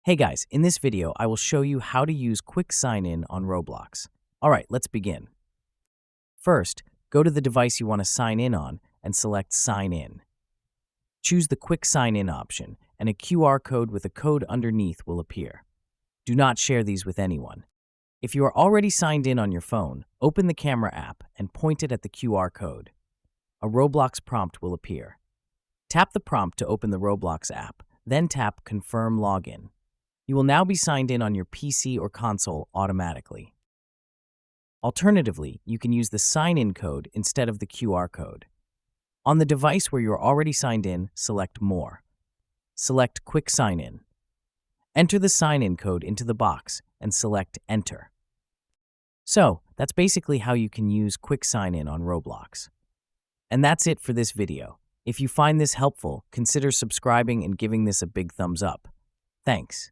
Hey guys, in this video, I will show you how to use Quick Sign In on Roblox. Alright, let's begin. First, go to the device you want to sign in on and select Sign In. Choose the Quick Sign In option, and a QR code with a code underneath will appear. Do not share these with anyone. If you are already signed in on your phone, open the camera app and point it at the QR code. A Roblox prompt will appear. Tap the prompt to open the Roblox app, then tap Confirm Login. You will now be signed in on your PC or console automatically. Alternatively, you can use the sign-in code instead of the QR code. On the device where you are already signed in, select More. Select Quick Sign In. Enter the sign-in code into the box and select Enter. So, that's basically how you can use Quick Sign In on Roblox. And that's it for this video. If you find this helpful, consider subscribing and giving this a big thumbs up. Thanks.